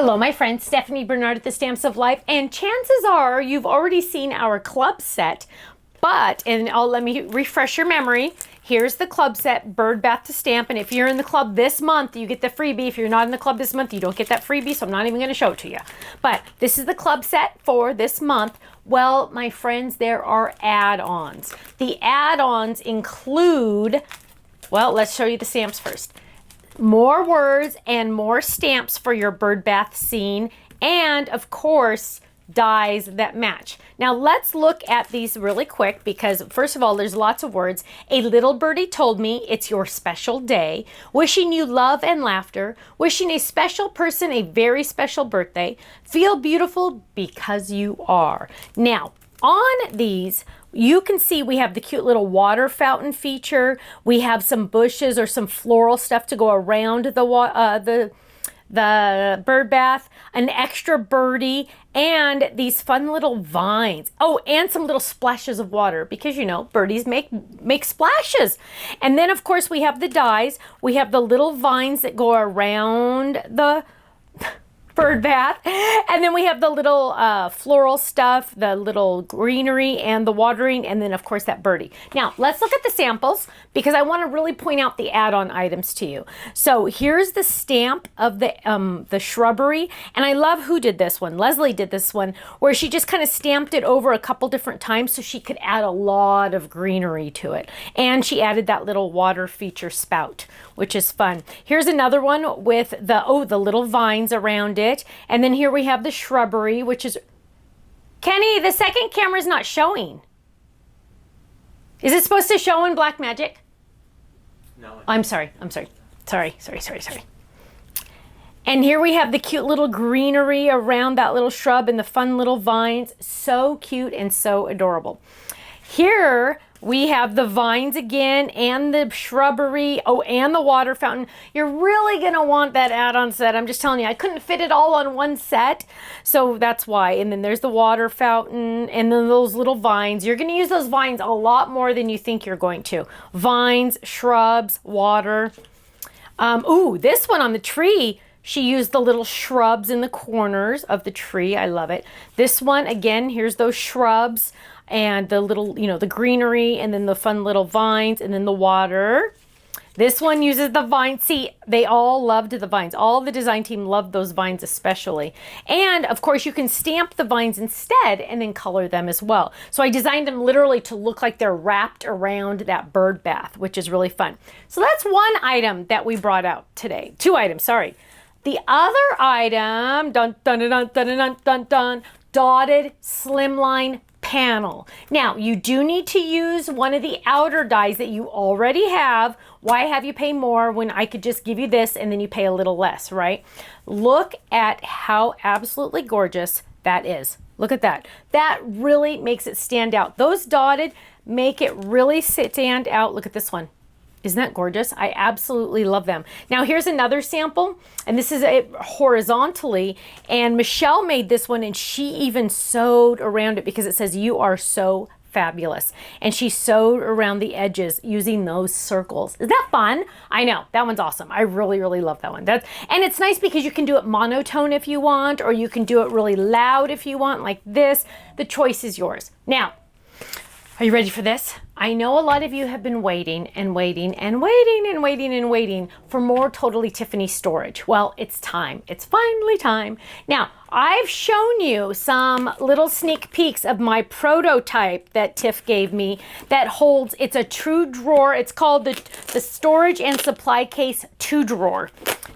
Hello, my friend Stephanie Bernard at the Stamps of Life, and chances are you've already seen our club set, let me refresh your memory. Here's the club set, Bird Bath to Stamp, and if you're in the club this month, you get the freebie. If you're not in the club this month, you don't get that freebie, so I'm not even going to show it to you. But this is the club set for this month. Well, my friends, there are add-ons. The add-ons include, well, let's show you the stamps first. More words and more stamps for your bird bath scene, and of course dies that match. Now let's look at these really quick because first of all, there's lots of words. A little birdie told me it's your special day, wishing you love and laughter, wishing a special person a very special birthday, feel beautiful because you are. Now on these, you can see we have the cute little water fountain feature. We have some bushes or some floral stuff to go around the bird bath, an extra birdie, and these fun little vines. Oh, and some little splashes of water because, you know, birdies make splashes. And then, of course, we have the dies. We have the little vines that go around the bird bath, and then we have the little floral stuff, the little greenery and the watering, and then of course that birdie. Now let's look at the samples because I want to really point out the add-on items to you. So here's the stamp of the shrubbery, and I love who did this one. Leslie did this one where she just kind of stamped it over a couple different times so she could add a lot of greenery to it, and she added that little water feature spout, which is fun. Here's another one with the little vines around it. And then here we have the shrubbery, which is, Kenny, the second camera is not showing. Is it supposed to show in Black Magic? No. I'm sorry. Sorry. And here we have the cute little greenery around that little shrub and the fun little vines. So cute and so adorable. Here we have the vines again and the shrubbery, and the water fountain. You're really gonna want that add-on set. I'm just telling you, I couldn't fit it all on one set, so that's why. And then there's the water fountain and then those little vines. You're gonna use those vines a lot more than you think you're going to. Vines, shrubs, water. This one on the tree, she used the little shrubs in the corners of the tree. I love it. This one, again, here's those shrubs and the little, the greenery, and then the fun little vines, and then the water. This one uses the vines. See, they all loved the vines. All the design team loved those vines especially. And of course you can stamp the vines instead and then color them as well. So I designed them literally to look like they're wrapped around that bird bath, which is really fun. So that's one item that we brought out today. Two items, sorry. The other item, dotted slimline panel. Now, you do need to use one of the outer dies that you already have. Why have you pay more when I could just give you this and then you pay a little less, right? Look at how absolutely gorgeous that is. Look at that. That really makes it stand out. Those dotted make it really stand out. Look at this one. Isn't that gorgeous? I absolutely love them. Now here's another sample, and this is horizontally, and Michelle made this one and she even sewed around it because it says you are so fabulous, and she sewed around the edges using those circles. Is that fun? I know, that one's awesome. I really love that one. And it's nice because you can do it monotone if you want, or you can do it really loud if you want, like this. The choice is yours. Now, are you ready for this? I know a lot of you have been waiting for more Totally Tiffany storage. Well, it's time. It's finally time. Now, I've shown you some little sneak peeks of my prototype that Tiff gave me that holds, it's a true drawer. It's called the Storage and Supply Case 2-drawer.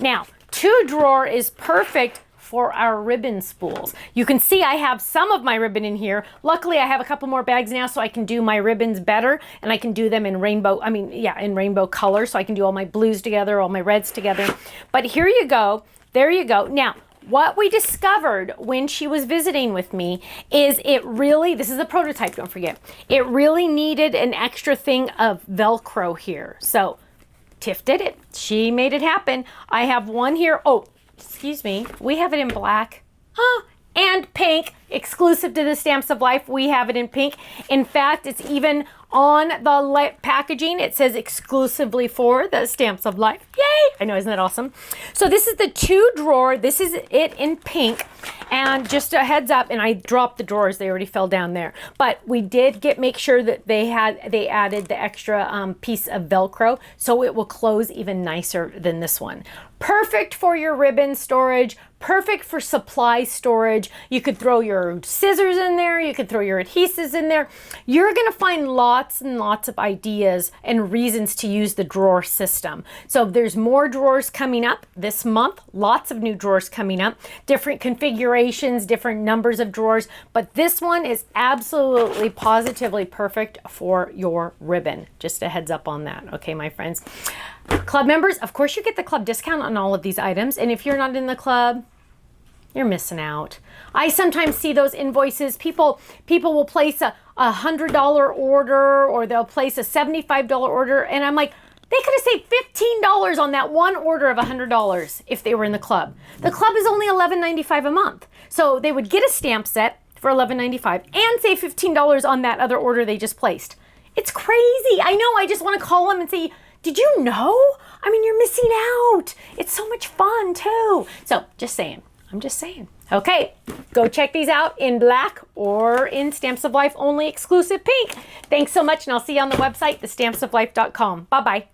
Now, 2-drawer is perfect for our ribbon spools. You can see I have some of my ribbon in here. Luckily, I have a couple more bags now so I can do my ribbons better, and I can do them in rainbow, in rainbow color, so I can do all my blues together, all my reds together. But here you go, there you go. Now, what we discovered when she was visiting with me is this is a prototype, don't forget, it really needed an extra thing of Velcro here. So Tiff did it. She made it happen. I have one here. Oh, excuse me, we have it in black. and pink, exclusive to the Stamps of Life. We have it in pink. In fact, it's even on the packaging. It says exclusively for the Stamps of Life. Yay! I know, isn't that awesome? So this is the 2 drawer. This is it in pink. And just a heads up, and I dropped the drawers. They already fell down there. But we did make sure that they added the extra piece of Velcro, so it will close even nicer than this one. Perfect for your ribbon storage, perfect for supply storage. You could throw your scissors in there, you could throw your adhesives in there. You're gonna find lots and lots of ideas and reasons to use the drawer system. So there's more drawers coming up this month, lots of new drawers coming up, different configurations, different numbers of drawers, but this one is absolutely positively perfect for your ribbon. Just a heads up on that, okay, my friends. Club members, of course you get the club discount on all of these items, and if you're not in the club, you're missing out. I sometimes see those invoices. People will place a $100 order, or they'll place a $75 order, and I'm like, they could have saved $15 on that one order of $100 if they were in the club. The club is only $11.95 a month. So they would get a stamp set for $11.95 and save $15 on that other order they just placed. It's crazy. I know, I just want to call them and say, did you know? I mean, you're missing out. It's so much fun too. So just saying, I'm just saying. Okay, go check these out in black or in Stamps of Life only exclusive pink. Thanks so much, and I'll see you on the website, thestampsoflife.com. Bye-bye.